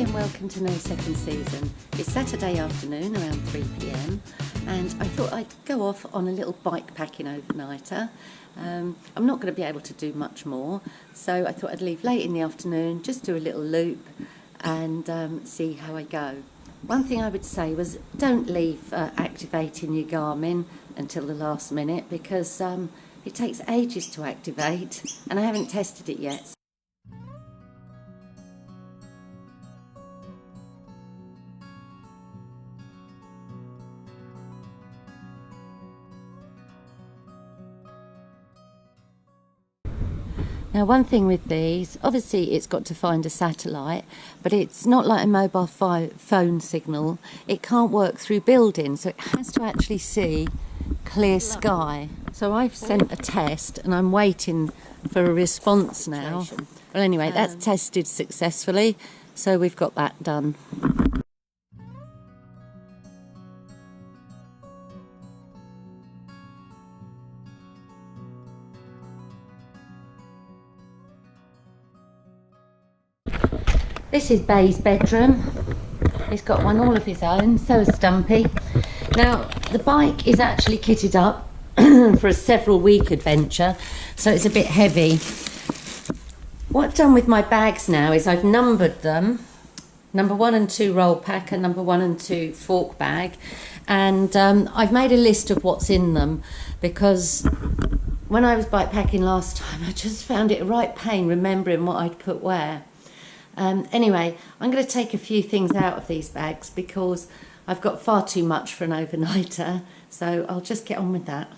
and welcome to No Second Season. It's Saturday afternoon around 3 p.m. and I thought I'd go off on a little bike packing overnighter. I'm not going to be able to do much more, so I thought I'd leave late in the afternoon, just do a little loop and see how I go. One thing I would say was don't leave activating your Garmin until the last minute, because it takes ages to activate and I haven't tested it yet. Now, one thing with these, obviously it's got to find a satellite, but it's not like a mobile phone signal. It can't work through buildings, so it has to actually see clear sky. So I've sent a test and I'm waiting for a response now. Well, anyway, that's tested successfully, so we've got that done. This is Bay's bedroom. He's got one all of his own, so is Stumpy. Now, the bike is actually kitted up for a several-week adventure, so it's a bit heavy. What I've done with my bags now is I've numbered them. Number 1 and 2 roll packer, number 1 and 2 fork bag. And I've made a list of what's in them, because when I was bike packing last time, I just found it a right pain remembering what I'd put where. Anyway, I'm going to take a few things out of these bags because I've got far too much for an overnighter, so I'll just get on with that.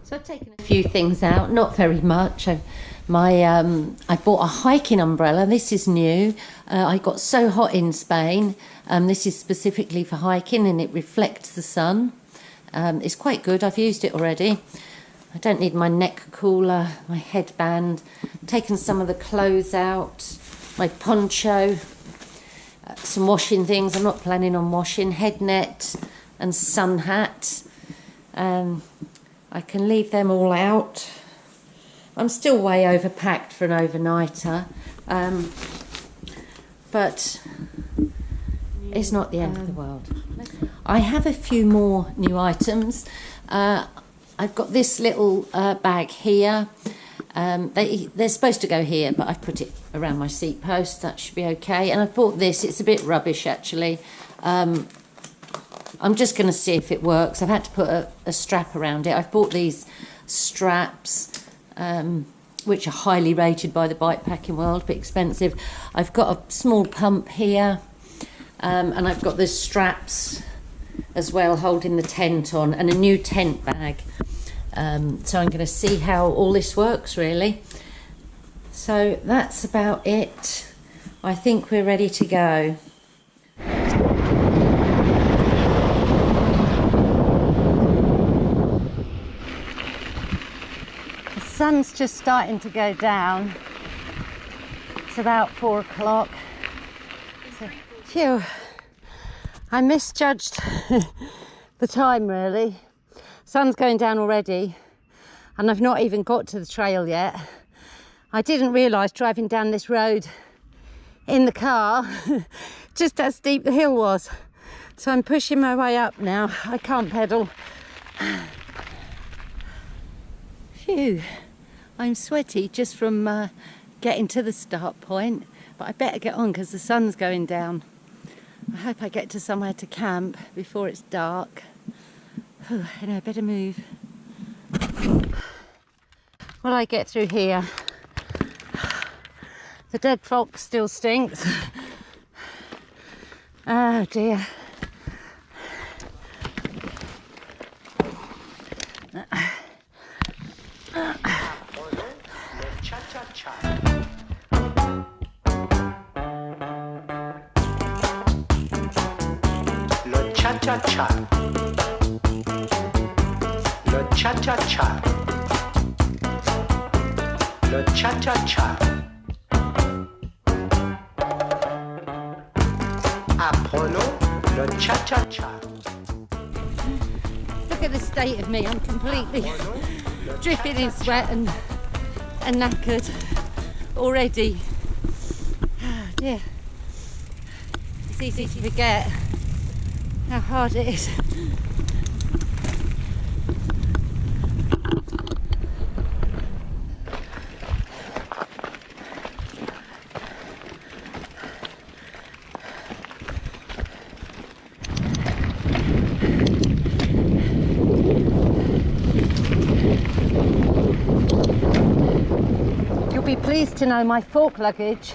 So I've taken a few things out, not very much. I bought a hiking umbrella. This is new. I got so hot in Spain. This is specifically for hiking and it reflects the sun. It's quite good. I've used it already. I don't need my neck cooler, my headband. Taken some of the clothes out, my poncho, some washing things. I'm not planning on washing. Head net and sun hat. I can leave them all out. I'm still way overpacked for an overnighter, but it's not the end of the world. I have a few more new items. I've got this little bag here. They're supposed to go here, but I've put it around my seat post. That should be okay. And I bought this. It's a bit rubbish, actually. I'm just going to see if it works. I've had to put a strap around it. I've bought these straps, which are highly rated by the bikepacking world, but expensive. I've got a small pump here, and I've got the straps as well holding the tent on, and a new tent bag. So I'm going to see how all this works, really. So that's about it. I think we're ready to go. The sun's just starting to go down. It's about 4 o'clock. So, phew. I misjudged the time, really. Sun's going down already and I've not even got to the trail yet. I didn't realise driving down this road in the car just how steep the hill was. So I'm pushing my way up now. I can't pedal. Phew, I'm sweaty just from getting to the start point, but I better get on because the sun's going down. I hope I get to somewhere to camp before it's dark. Anyway, I better move. Will I get through here? The dead fox still stinks. Oh dear. Le cha-cha-cha. Le cha-cha-cha. Le cha-cha-cha. Apprenons le cha-cha-cha. Look at the state of me. I'm completely dripping in sweat and knackered already. Oh dear. It's easy to forget how hard it is. You'll be pleased to know my fork luggage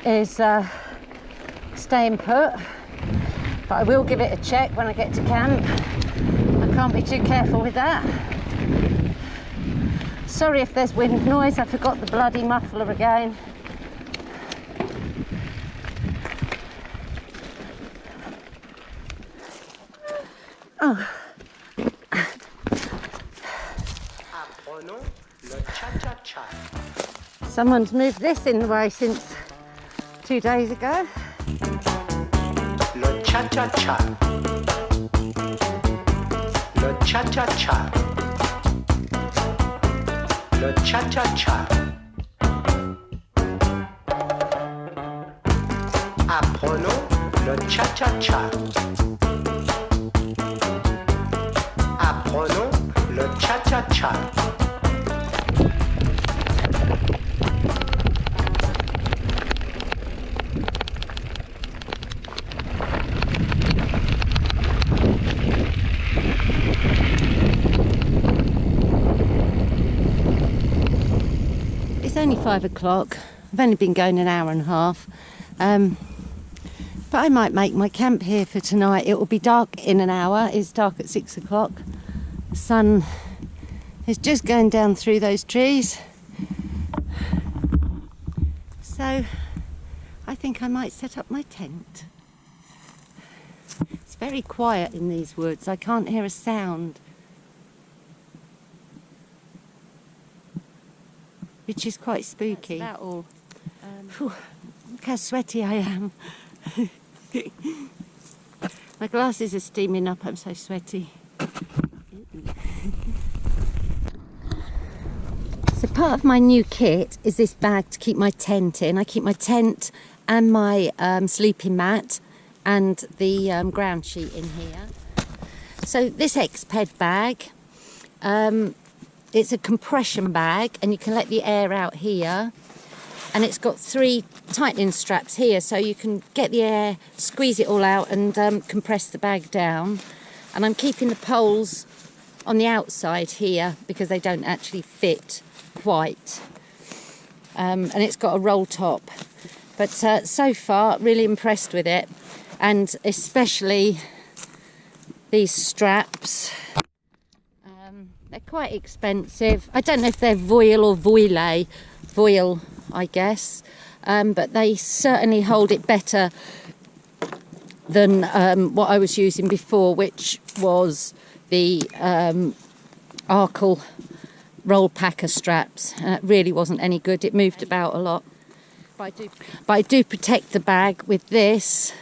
is staying put, but I will give it a check when I get to camp. I can't be too careful with that. Sorry if there's wind noise, I forgot the bloody muffler again. Oh. Someone's moved this in the way since 2 days ago. Le cha-cha-cha. Le cha-cha-cha. Le cha-cha-cha. Apprenons le cha-cha-cha. Apprenons le cha-cha-cha. It's only 5 o'clock. I've only been going an hour and a half. But I might make my camp here for tonight. It will be dark in an hour. It's dark at 6 o'clock. The sun is just going down through those trees. So I think I might set up my tent. It's very quiet in these woods. I can't hear a sound, which is quite spooky. That's about all. Look how sweaty I am. My glasses are steaming up, I'm so sweaty. So part of my new kit is this bag to keep my tent in. I keep my tent and my sleeping mat and the ground sheet in here. So this Exped bag, it's a compression bag and you can let the air out here. And it's got 3 tightening straps here, so you can get the air, squeeze it all out and compress the bag down. And I'm keeping the poles on the outside here because they don't actually fit quite. And it's got a roll top. But so far, really impressed with it. And especially these straps. They're quite expensive. I don't know if they're voile or voile. Voile, I guess, but they certainly hold it better than what I was using before, which was the Arkle Rollerpacker straps. It really wasn't any good. It moved about a lot. But I do protect the bag with this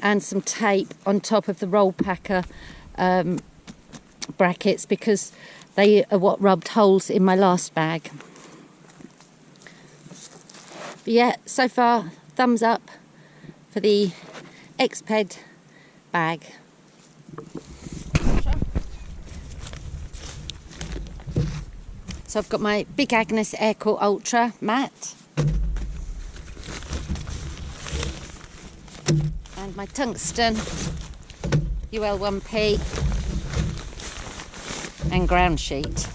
and some tape on top of the Rollerpacker brackets because they are what rubbed holes in my last bag. But yeah, so far, thumbs up for the Exped bag. So I've got my big Agnes Aircore Ultra mat and my tungsten UL1P and ground sheet.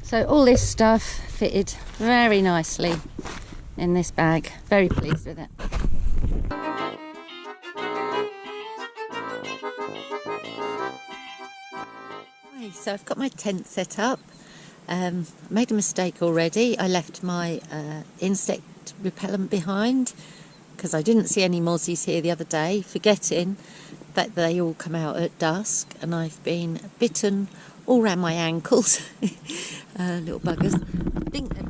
So all this stuff fitted very nicely in this bag. Very pleased with it. Okay, so I've got my tent set up. I made a mistake already. I left my insect repellent behind because I didn't see any mozzies here the other day, forgetting that they all come out at dusk, and I've been bitten all around my ankles. Little buggers.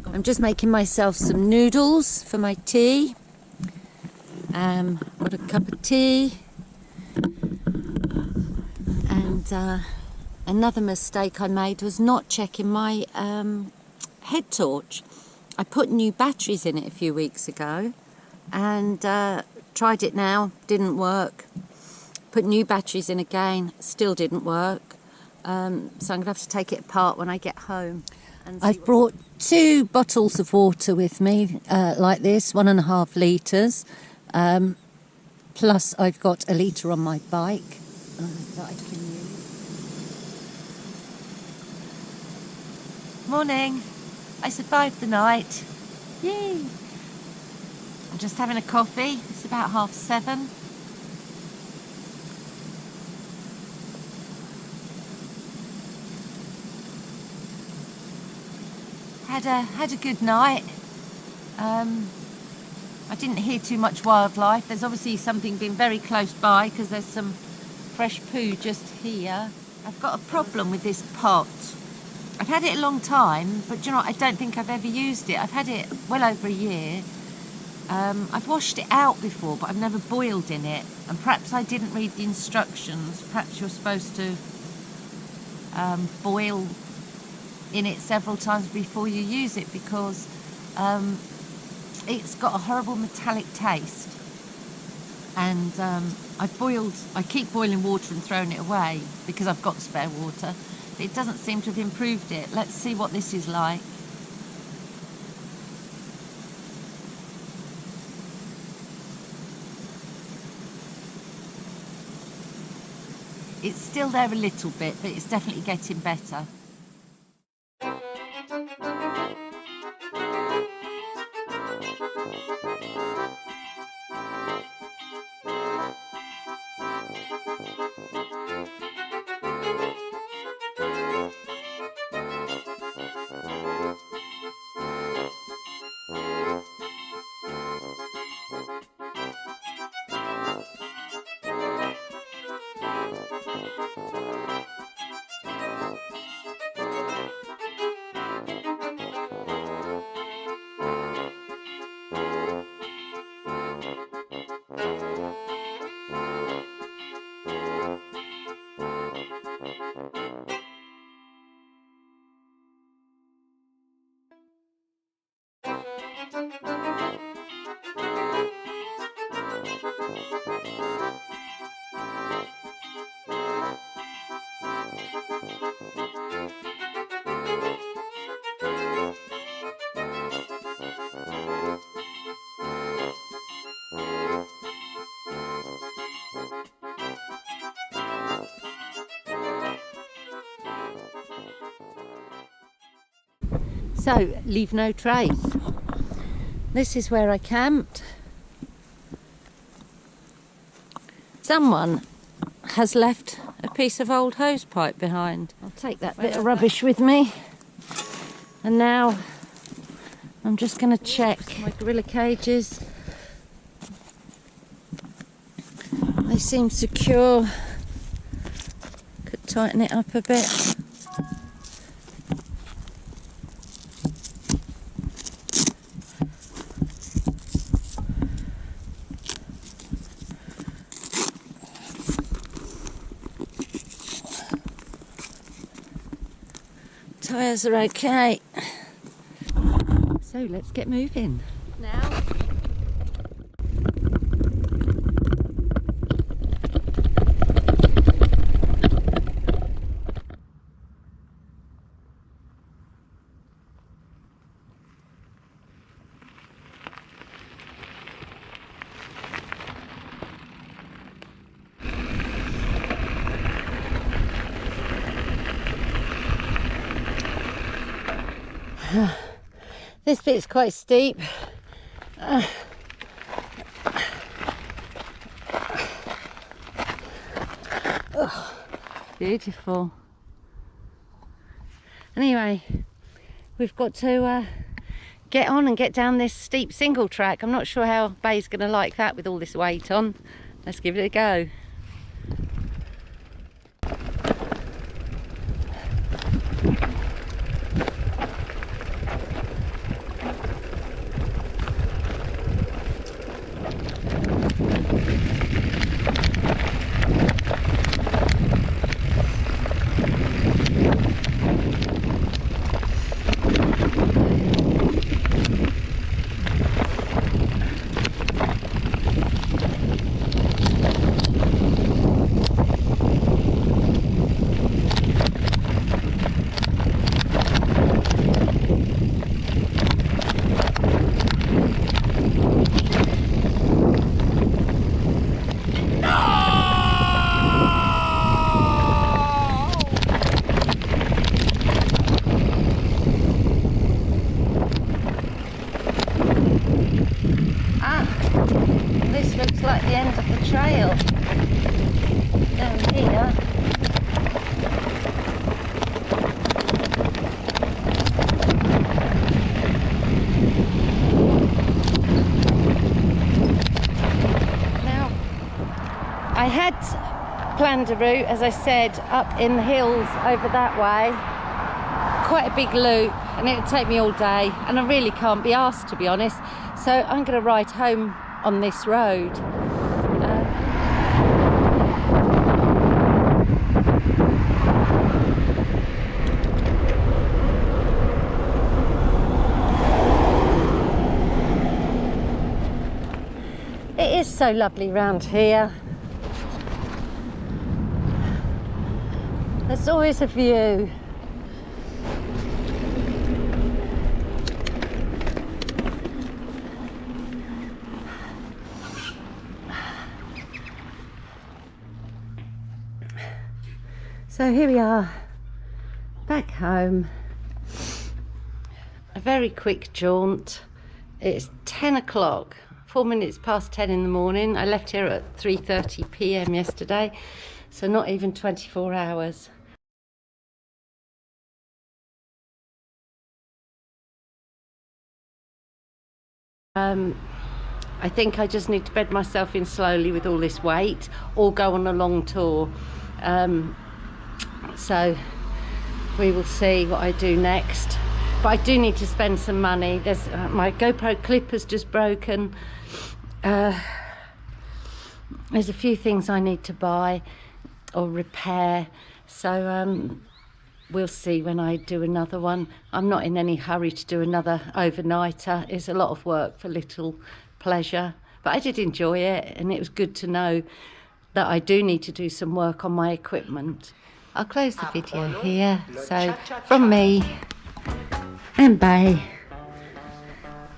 I'm just making myself some noodles for my tea. Got a cup of tea. And another mistake I made was not checking my head torch. I put new batteries in it a few weeks ago and tried it now, didn't work. Put new batteries in again, still didn't work. So I'm going to have to take it apart when I get home. I've brought 2 bottles of water with me, like this, 1.5 litres. Plus I've got a litre on my bike that I can use. Morning. I survived the night. Yay. I'm just having a coffee. It's about 7:30. Had a good night. I didn't hear too much wildlife. There's obviously something being very close by because there's some fresh poo just here. I've got a problem with this pot. I've had it a long time, but you know what? I don't think I've ever used it. I've had it well over a year. I've washed it out before, but I've never boiled in it. And perhaps I didn't read the instructions. Perhaps you're supposed to boil in it several times before you use it, because it's got a horrible metallic taste. And I keep boiling water and throwing it away because I've got spare water. But it doesn't seem to have improved it. Let's see what this is like. It's still there a little bit, but it's definitely getting better. So, leave no trace. This is where I camped. Someone has left a piece of old hose pipe behind. I'll take that bit of rubbish with me. And now I'm just going to check my gorilla cages. They seem secure. Could tighten it up a bit. Tyres are okay. So let's get moving. Now. This bit's quite steep. Beautiful. Anyway, we've got to get on and get down this steep single track. I'm not sure how Bay's going to like that with all this weight on. Let's give it a go. This looks like the end of the trail down here. Now, I had planned a route, as I said, up in the hills over that way. Quite a big loop, and it'll take me all day, and I really can't be asked, to be honest. So I'm going to ride home on this road. It is so lovely round here. There's always a view. So here we are, back home. A very quick jaunt. It's 10 o'clock, 4 minutes past 10 in the morning. I left here at 3:30 p.m. yesterday, so not even 24 hours. I think I just need to bed myself in slowly with all this weight, or go on a long tour. So we will see what I do next, but I do need to spend some money. There's my GoPro clip has just broken. There's a few things I need to buy or repair, so we'll see when I do another one. I'm not in any hurry to do another overnighter. It's a lot of work for little pleasure, but I did enjoy it, and it was good to know that I do need to do some work on my equipment. I'll close the video here. So from me and Bay,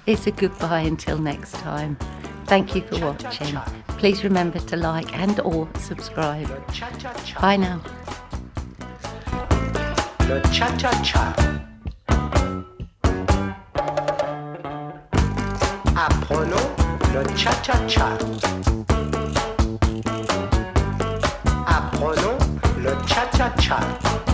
it's a goodbye until next time. Thank you for watching. Please remember to like and or subscribe. Bye now. Le cha-cha-cha. Apprenons le cha-cha-cha. Apprenons le cha-cha-cha.